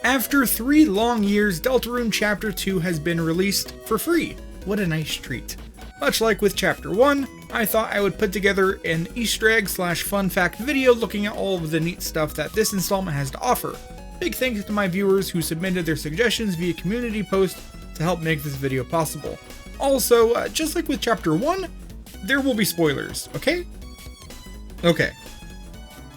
After 3 long years, Deltarune Chapter 2 has been released for free. What a nice treat. Much like with Chapter 1, I thought I would put together an Easter egg / fun fact video looking at all of the neat stuff that this installment has to offer. Big thanks to my viewers who submitted their suggestions via community post to help make this video possible. Also, just like with Chapter 1, there will be spoilers, okay? Okay.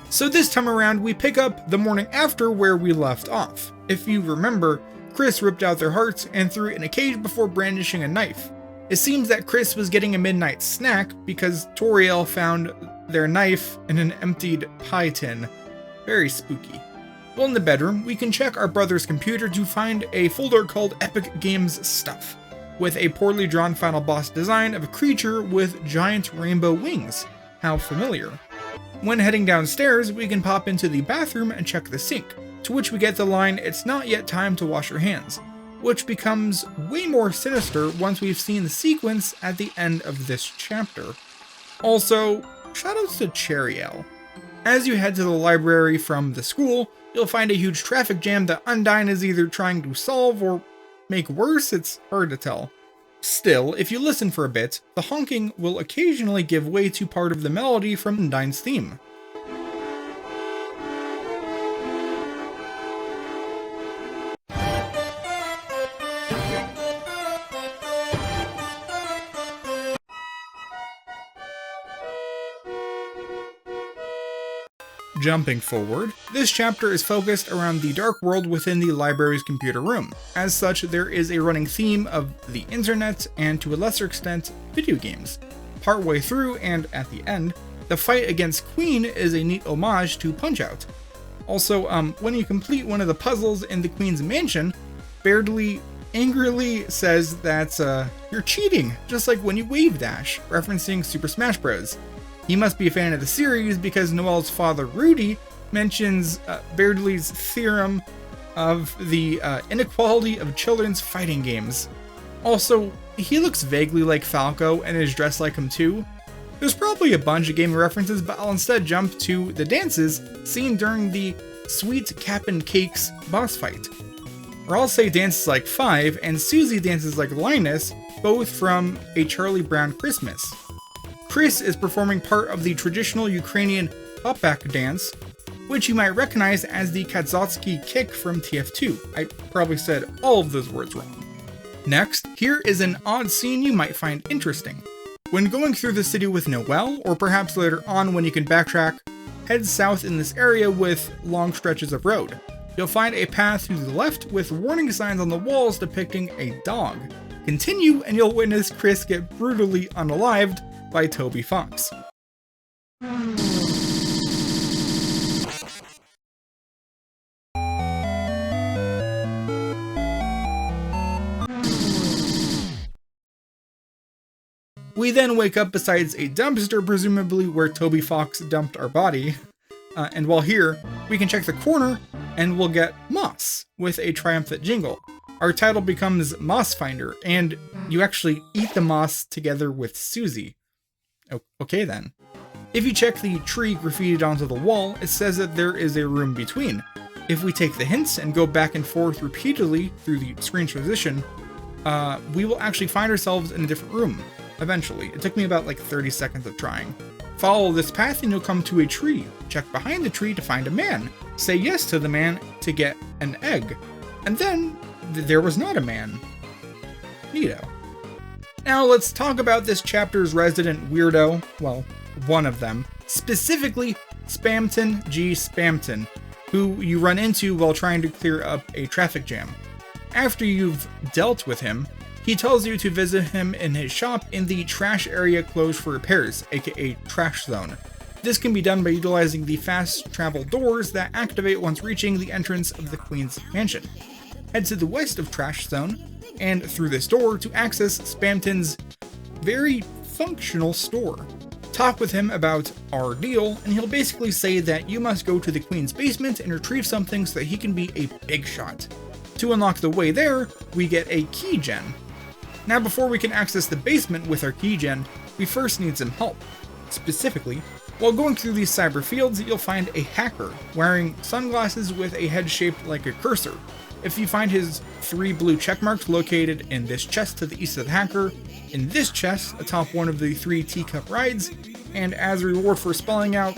So this time around, we pick up the morning after where we left off. If you remember, Chris ripped out their hearts and threw it in a cage before brandishing a knife. It seems that Chris was getting a midnight snack because Toriel found their knife in an emptied pie tin. Very spooky. While in the bedroom, we can check our brother's computer to find a folder called Epic Games Stuff, with a poorly drawn final boss design of a creature with giant rainbow wings. How familiar. When heading downstairs, we can pop into the bathroom and check the sink, to which we get the line, "It's not yet time to wash your hands," which becomes way more sinister once we've seen the sequence at the end of this chapter. Also, shoutouts to Cheriel. As you head to the library from the school, you'll find a huge traffic jam that Undyne is either trying to solve or make worse. It's hard to tell. Still, if you listen for a bit, the honking will occasionally give way to part of the melody from Undyne's theme. Jumping forward, this chapter is focused around the dark world within the library's computer room. As such, there is a running theme of the internet and, to a lesser extent, video games. Partway through and at the end, the fight against Queen is a neat homage to Punch-Out! Also, when you complete one of the puzzles in the Queen's mansion, Beardly angrily says that you're cheating, just like when you wave dash, referencing Super Smash Bros. He must be a fan of the series because Noelle's father, Rudy, mentions Beardly's theorem of the inequality of children's fighting games. Also, he looks vaguely like Falco and is dressed like him too. There's probably a bunch of gaming references, but I'll instead jump to the dances seen during the Sweet Cap and Cakes boss fight. Or I'll say dances like Five and Susie dances like Linus, both from A Charlie Brown Christmas. Chris is performing part of the traditional Ukrainian hopback dance, which you might recognize as the Kazatsky kick from TF2. I probably said all of those words wrong. Next, here is an odd scene you might find interesting. When going through the city with Noelle, or perhaps later on when you can backtrack, head south in this area with long stretches of road. You'll find a path to the left with warning signs on the walls depicting a dog. Continue and you'll witness Chris get brutally unalived by Toby Fox. We then wake up beside a dumpster, presumably where Toby Fox dumped our body. And while here, we can check the corner and we'll get moss with a triumphant jingle. Our title becomes Moss Finder, and you actually eat the moss together with Susie. Okay then. If you check the tree graffitied onto the wall, it says that there is a room between. If we take the hints and go back and forth repeatedly through the screen's position, we will actually find ourselves in a different room, eventually. It took me about like 30 seconds of trying. Follow this path and you'll come to a tree. Check behind the tree to find a man. Say yes to the man to get an egg. And then, there was not a man. Neato. Now let's talk about this chapter's resident weirdo, well, one of them, specifically Spamton G. Spamton, who you run into while trying to clear up a traffic jam. After you've dealt with him, he tells you to visit him in his shop in the trash area closed for repairs, aka Trash Zone. This can be done by utilizing the fast travel doors that activate once reaching the entrance of the Queen's mansion. Head to the west of Trash Zone, and through this door to access Spamton's very functional store. Talk with him about our deal, and he'll basically say that you must go to the Queen's basement and retrieve something so that he can be a big shot. To unlock the way there, we get a key gen. Now before we can access the basement with our key gen, we first need some help. Specifically, While going through these cyber fields, you'll find a hacker wearing sunglasses with a head shaped like a cursor. If you find his 3 blue check marks located in this chest to the east of the hacker, in this chest atop one of the 3 teacup rides, and as a reward for spelling out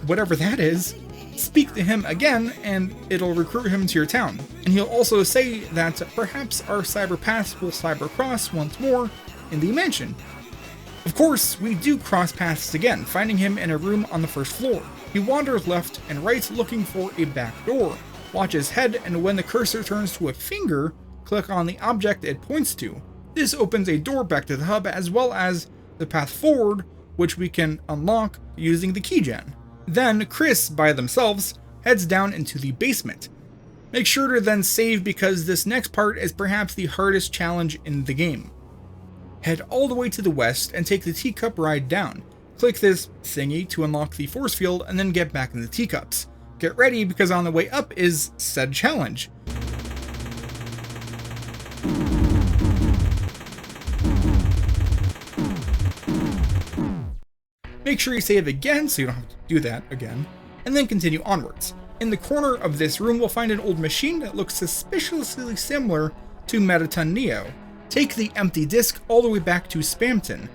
whatever that is, speak to him again and it'll recruit him to your town. And he'll also say that perhaps our cyber paths will cyber cross once more in the mansion. Of course, we do cross paths again, finding him in a room on the first floor. He wanders left and right looking for a back door. Watch his head, and when the cursor turns to a finger, click on the object it points to. This opens a door back to the hub as well as the path forward, which we can unlock using the keygen. Then Chris, by themselves, heads down into the basement. Make sure to then save because this next part is perhaps the hardest challenge in the game. Head all the way to the west and take the teacup ride down. Click this thingy to unlock the force field and then get back in the teacups. Get ready because on the way up is said challenge. Make sure you save again so you don't have to do that again, and then continue onwards. In the corner of this room we'll find an old machine that looks suspiciously similar to Mettaton Neo. Take the empty disc all the way back to Spamton.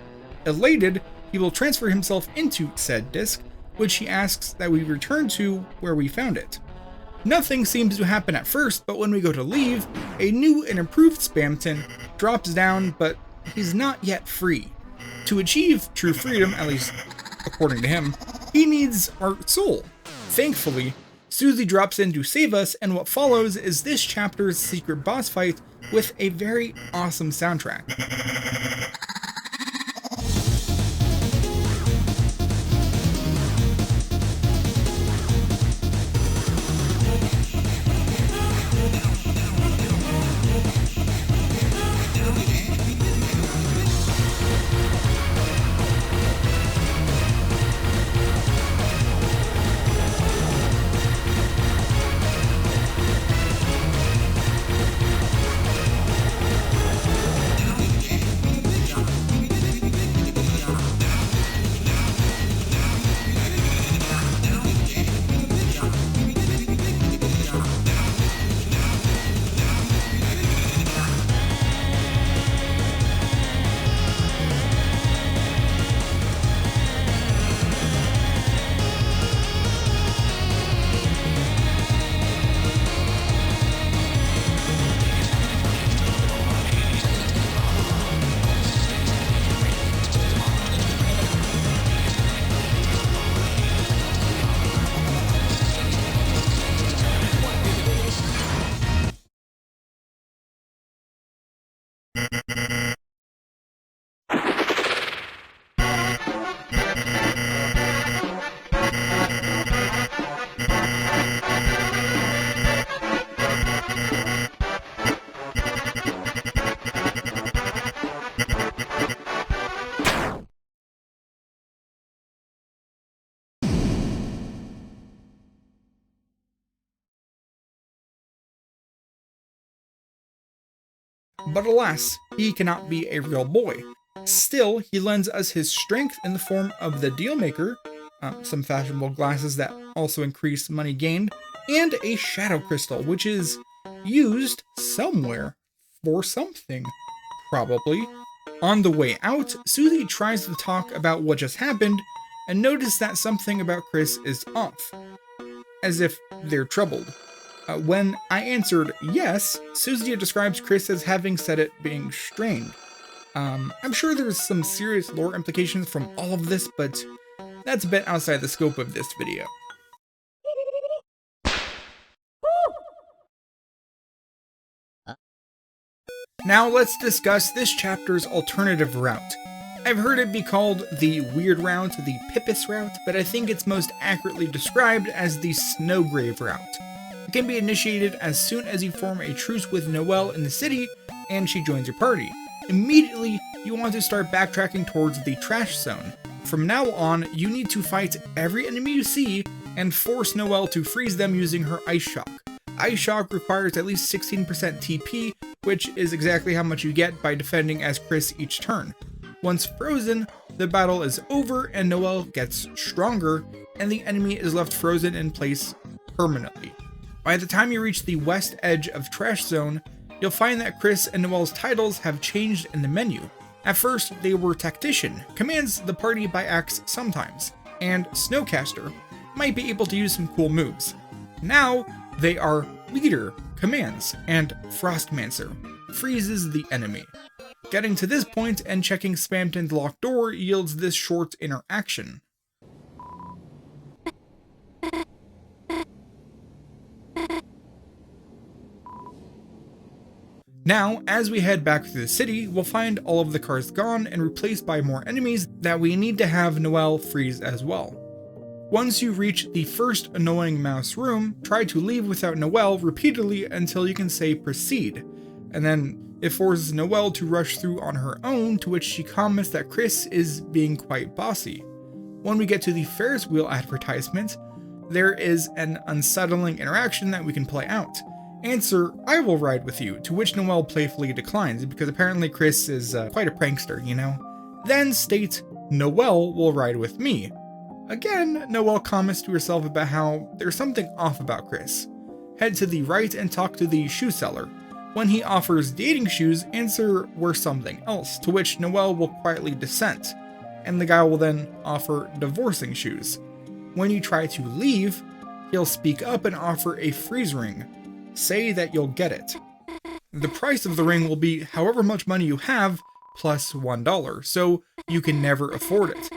Elated, he will transfer himself into said disc, which he asks that we return to where we found it. Nothing seems to happen at first, but when we go to leave, a new and improved Spamton drops down, but he's not yet free. To achieve true freedom, at least according to him, he needs our soul. Thankfully, Susie drops in to save us, and what follows is this chapter's secret boss fight with a very awesome soundtrack. But alas, he cannot be a real boy. Still, he lends us his strength in the form of the Dealmaker, some fashionable glasses that also increase money gained, and a Shadow Crystal, which is used somewhere for something, probably. On the way out, Susie tries to talk about what just happened, and notice that something about Chris is off, as if they're troubled. When I answered yes, Susie describes Chris as having said it being strained. I'm sure there's some serious lore implications from all of this, but that's a bit outside the scope of this video. Now let's discuss this chapter's alternative route. I've heard it be called the Weird Route, the Pippus Route, but I think it's most accurately described as the Snowgrave Route. It can be initiated as soon as you form a truce with Noelle in the city and she joins your party. Immediately, you want to start backtracking towards the Trash Zone. From now on, you need to fight every enemy you see and force Noelle to freeze them using her Ice Shock. Ice Shock requires at least 16% TP, which is exactly how much you get by defending as Chris each turn. Once frozen, the battle is over and Noelle gets stronger, and the enemy is left frozen in place permanently. By the time you reach the west edge of Trash Zone, you'll find that Chris and Noelle's titles have changed in the menu. At first, they were Tactician, commands the party by axe sometimes, and Snowcaster, might be able to use some cool moves. Now, they are Leader, commands, and Frostmancer, freezes the enemy. Getting to this point and checking Spamton's locked door yields this short interaction. Now, as we head back through the city, we'll find all of the cars gone and replaced by more enemies that we need to have Noelle freeze as well. Once you reach the first annoying mouse room, try to leave without Noelle repeatedly until you can say proceed, and then it forces Noelle to rush through on her own, to which she comments that Chris is being quite bossy. When we get to the Ferris wheel advertisement, there is an unsettling interaction that we can play out. Answer, I will ride with you, to which Noelle playfully declines, because apparently Chris is quite a prankster, you know? Then state, Noelle will ride with me. Again, Noelle comments to herself about how there's something off about Chris. Head to the right and talk to the shoe seller. When he offers dating shoes, answer we're something else, to which Noelle will quietly dissent, and the guy will then offer divorcing shoes. When you try to leave, he'll speak up and offer a freeze ring. Say that you'll get it. The price of the ring will be however much money you have plus $1, so you can never afford it.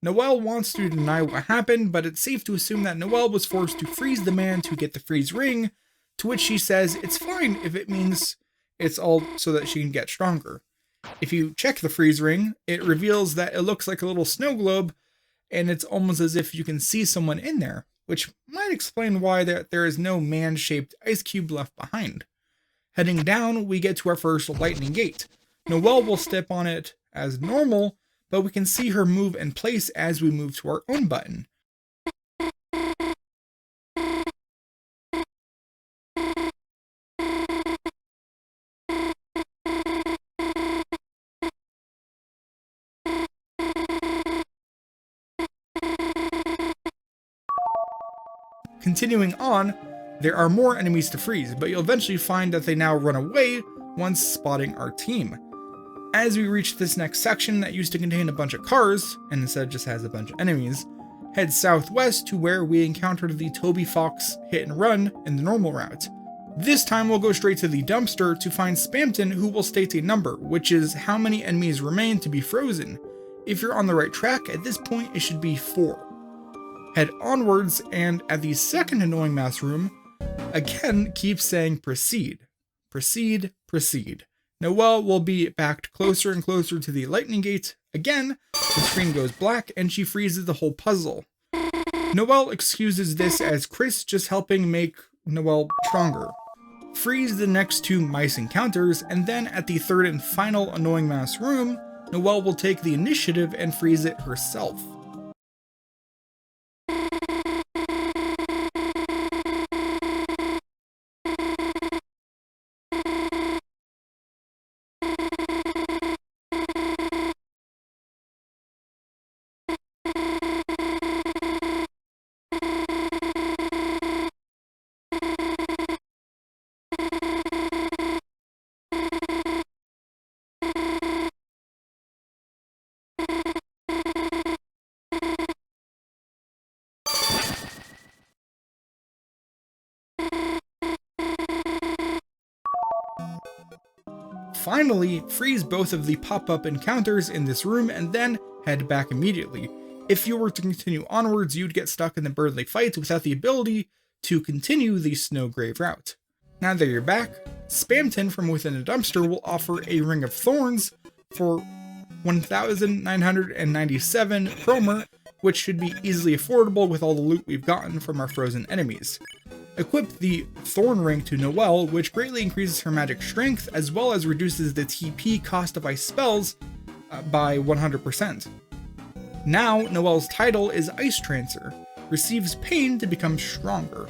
Noelle wants to deny what happened, but it's safe to assume that Noelle was forced to freeze the man to get the freeze ring, to which she says it's fine if it means it's all so that she can get stronger. If you check the freeze ring, it reveals that it looks like a little snow globe, and it's almost as if you can see someone in there, which might explain why there is no man-shaped ice cube left behind. Heading down, we get to our first lightning gate. Noelle will step on it as normal, but we can see her move in place as we move to our own button. Continuing on, there are more enemies to freeze, but you'll eventually find that they now run away once spotting our team. As we reach this next section that used to contain a bunch of cars, and instead just has a bunch of enemies, head southwest to where we encountered the Toby Fox hit and run in the normal route. This time we'll go straight to the dumpster to find Spamton, who will state a number, which is how many enemies remain to be frozen. If you're on the right track, at this point it should be 4. Head onwards, and at the second annoying mouse room, again keep saying proceed. Proceed, proceed. Noelle will be backed closer and closer to the lightning gate. Again, the screen goes black and she freezes the whole puzzle. Noelle excuses this as Chris just helping make Noelle stronger. Freeze the next 2 mice encounters, and then at the third and final annoying mouse room, Noelle will take the initiative and freeze it herself. Finally, freeze both of the pop-up encounters in this room and then head back immediately. If you were to continue onwards, you'd get stuck in the Burnley fight without the ability to continue the Snowgrave route. Now that you're back, Spamton from within a dumpster will offer a Ring of Thorns for 1,997 Chromer, which should be easily affordable with all the loot we've gotten from our frozen enemies. Equip the Thorn Ring to Noelle, which greatly increases her magic strength as well as reduces the TP cost of ice spells by 100%. Now Noelle's title is Ice Trancer, receives pain to become stronger.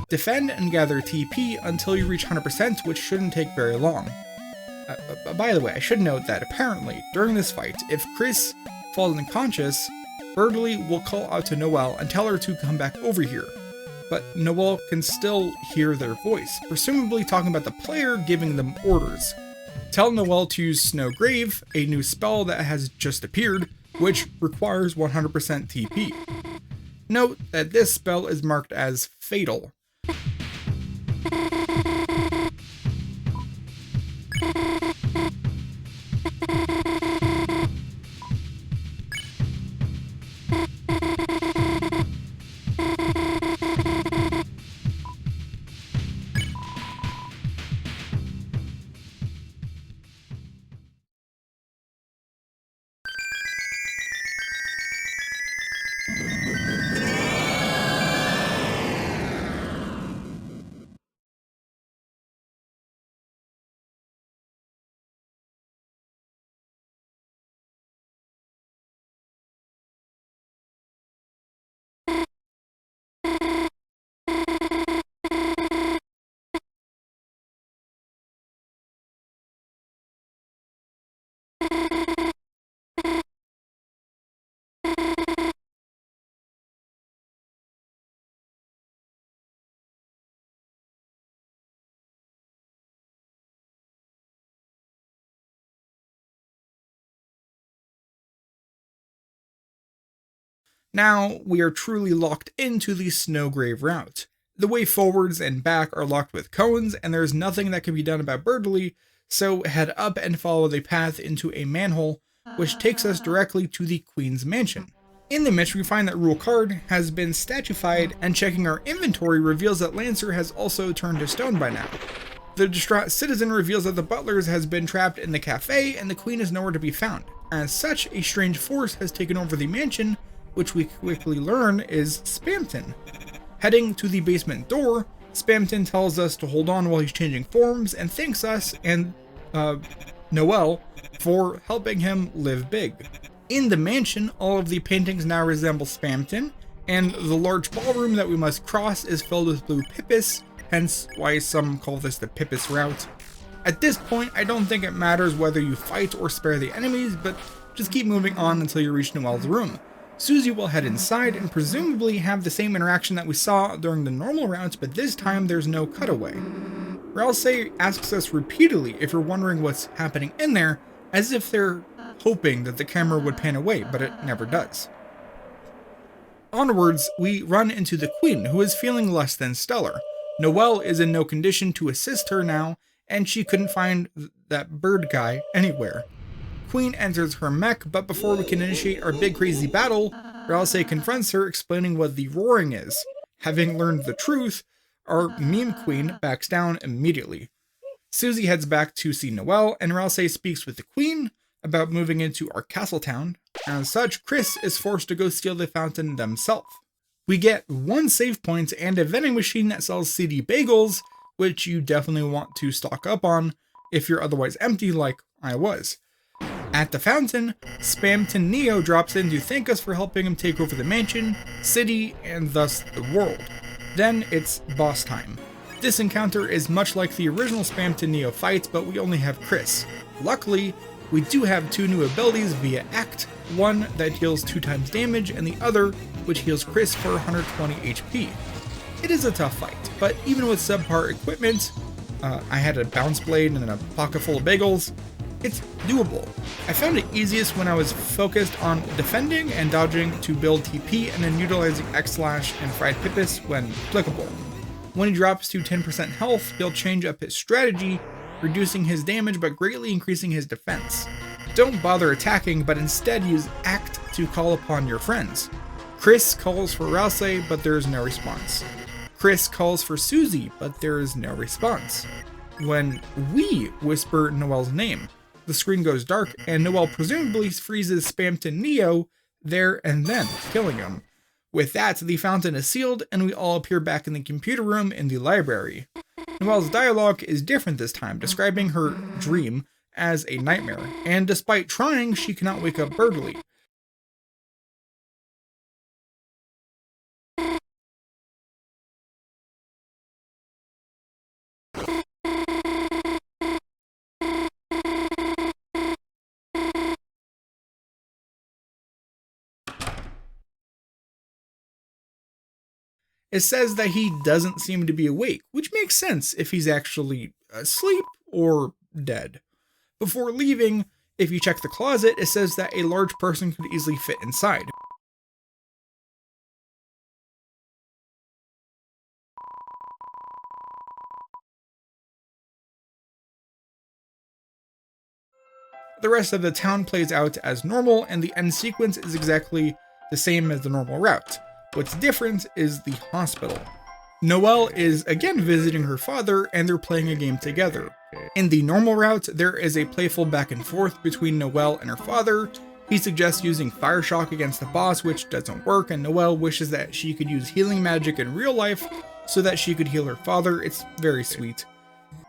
Defend and gather TP until you reach 100%, which shouldn't take very long. By the way, I should note that apparently, during this fight, if Chris falls unconscious, Birdly will call out to Noelle and tell her to come back over here. But Noelle can still hear their voice, presumably talking about the player giving them orders. Tell Noelle to use Snow Grave, a new spell that has just appeared, which requires 100% TP. Note that this spell is marked as Fatal. Now, we are truly locked into the Snowgrave route. The way forwards and back are locked with cones, and there's nothing that can be done about Birdly, so head up and follow the path into a manhole, which takes us directly to the Queen's Mansion. In the mission, we find that Rule Card has been statuified, and checking our inventory reveals that Lancer has also turned to stone by now. The distraught citizen reveals that the butlers has been trapped in the cafe, and the Queen is nowhere to be found. As such, a strange force has taken over the mansion, which we quickly learn is Spamton. Heading to the basement door, Spamton tells us to hold on while he's changing forms and thanks us and Noelle for helping him live big. In the mansion, all of the paintings now resemble Spamton, and the large ballroom that we must cross is filled with blue pippis, hence why some call this the Pippis route. At this point, I don't think it matters whether you fight or spare the enemies, but just keep moving on until you reach Noelle's room. Susie will head inside and presumably have the same interaction that we saw during the normal routes, but this time there's no cutaway. Ralsei asks us repeatedly if you're wondering what's happening in there, as if they're hoping that the camera would pan away, but it never does. Onwards, we run into the Queen, who is feeling less than stellar. Noelle is in no condition to assist her now, and she couldn't find that bird guy anywhere. Queen enters her mech, but before we can initiate our big crazy battle, Ralsei confronts her, explaining what the roaring is. Having learned the truth, our meme queen backs down immediately. Susie heads back to see Noelle, and Ralsei speaks with the Queen about moving into our castle town. As such, Chris is forced to go steal the fountain themselves. We get one save point and a vending machine that sells CD bagels, which you definitely want to stock up on if you're otherwise empty like I was. At the fountain, Spamton Neo drops in to thank us for helping him take over the mansion, city, and thus the world. Then it's boss time. This encounter is much like the original Spamton Neo fight, but we only have Chris. Luckily, We do have 2 new abilities via Act, one that deals 2 times damage and the other which heals Chris for 120 HP. It is a tough fight, but even with subpar equipment, I had a bounce blade and a pocket full of bagels, it's doable. I found it easiest when I was focused on defending and dodging to build TP and then utilizing X-Slash and Fried Pipis when applicable. When he drops to 10% health, he'll change up his strategy, reducing his damage but greatly increasing his defense. Don't bother attacking, but instead use Act to call upon your friends. Chris calls for Rouse, but there is no response. Chris calls for Susie, but there is no response. When we whisper Noelle's name, the screen goes dark and Noelle presumably freezes Spamton Neo there and then, killing him. With that, the fountain is sealed and we all appear back in the computer room in the library. Noelle's dialogue is different this time, describing her dream as a nightmare, and despite trying, she cannot wake up Birdly. It says that he doesn't seem to be awake, which makes sense if he's actually asleep or dead. Before leaving, if you check the closet, it says that a large person could easily fit inside. The rest of the town plays out as normal, and the end sequence is exactly the same as the normal route. What's different is the hospital. Noelle is again visiting her father, and they're playing a game together. In the normal route, there is a playful back and forth between Noelle and her father. He suggests using Fire Shock against the boss, which doesn't work, and Noelle wishes that she could use healing magic in real life so that she could heal her father. It's very sweet.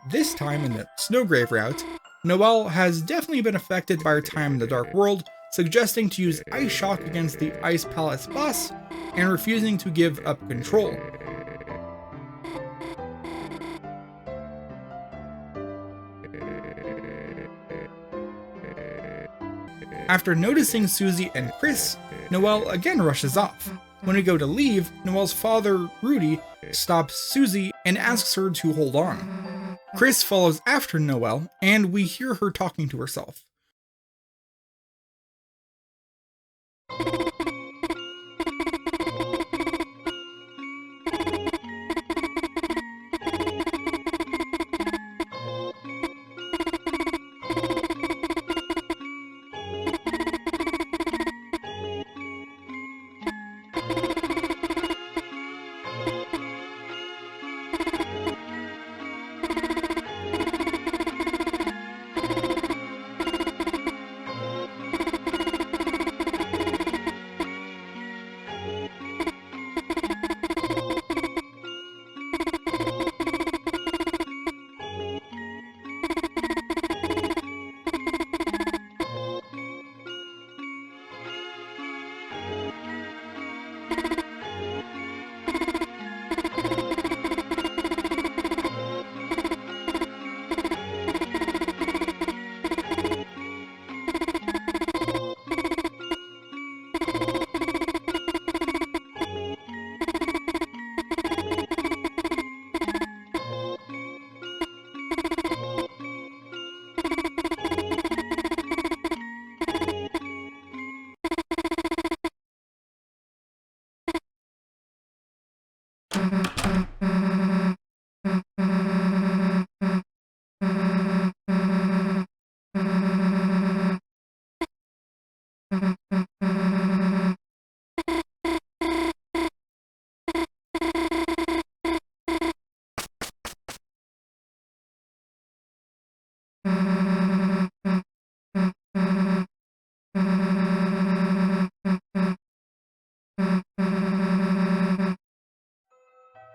This time in the Snowgrave route, Noelle has definitely been affected by her time in the Dark World, suggesting to use Ice Shock against the Ice Palace boss, and refusing to give up control. After noticing Susie and Chris, Noelle again rushes off. When we go to leave, Noelle's father, Rudy, stops Susie and asks her to hold on. Chris follows after Noelle, and we hear her talking to herself.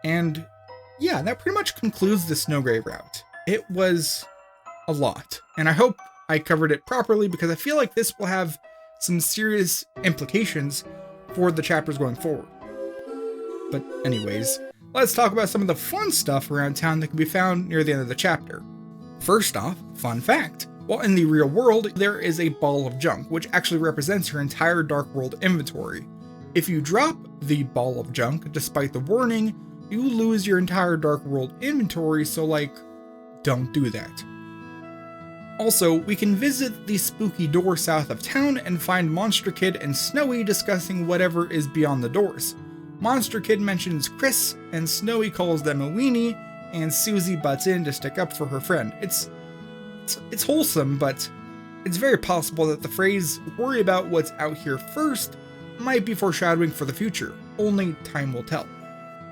And yeah, that pretty much concludes the Snowgrave route. It was a lot, and I hope I covered it properly because I feel like this will have some serious implications for the chapters going forward. But anyways, let's talk about some of the fun stuff around town that can be found near the end of the chapter. First off, fun fact, While in the real world, there is a ball of junk, which actually represents your entire Dark World inventory. If you drop the ball of junk, despite the warning, you lose your entire Dark World inventory, so like, don't do that. Also, we can visit the spooky door south of town and find Monster Kid and Snowy discussing whatever is beyond the doors. Monster Kid mentions Chris, and Snowy calls them a weenie, and Susie butts in to stick up for her friend. It's wholesome, but it's very possible that the phrase, "worry about what's out here first," might be foreshadowing for the future. Only time will tell.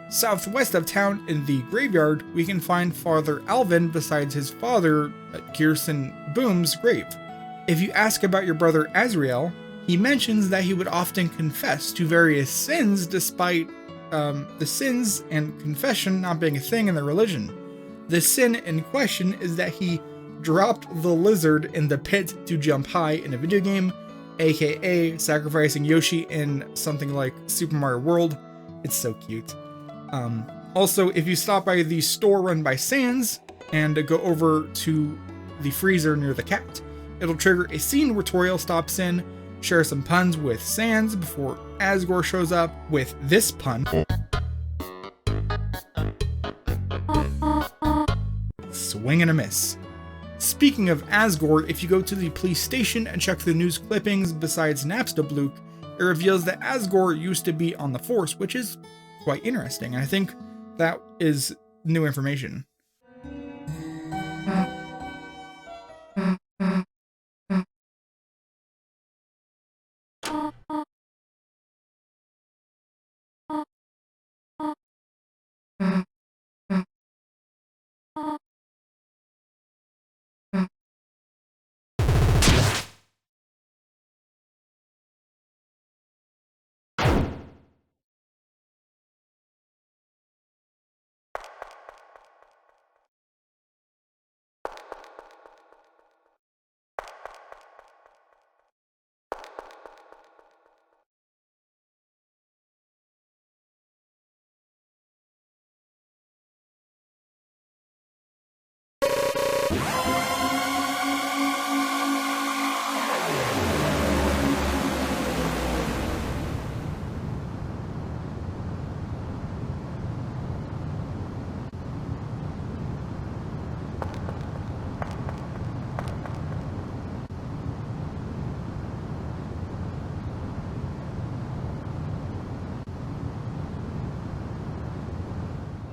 Southwest of town in the graveyard, we can find Father Alvin besides his father, Kirsten Boom's grave. If you ask about your brother Azrael, he mentions that he would often confess to various sins despite the sins and confession not being a thing in their religion. The sin in question is that he dropped the lizard in the pit to jump high in a video game, aka sacrificing Yoshi in something like Super Mario World. It's so cute. Also, if you stop by the store run by Sans and go over to the freezer near the cat, it'll trigger a scene where Toriel stops in, shares some puns with Sans before Asgore shows up with this pun. Swing and a miss. Speaking of Asgore, if you go to the police station and check the news clippings besides Napstablook, it reveals that Asgore used to be on the Force, which is quite interesting. I think that is new information.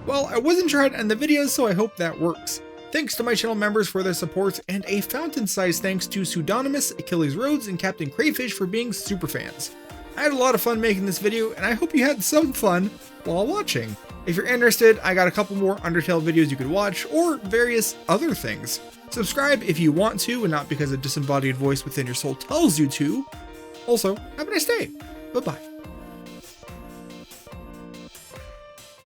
Well, I wasn't trying to end the video, so I hope that works. Thanks to my channel members for their support, and a fountain-sized thanks to Pseudonymous, Achilles Rhodes, and Captain Crayfish for being super fans. I had a lot of fun making this video, and I hope you had some fun while watching. If you're interested, I got a couple more Undertale videos you could watch, or various other things. Subscribe if you want to, and not because a disembodied voice within your soul tells you to. Also, have a nice day. Bye-bye.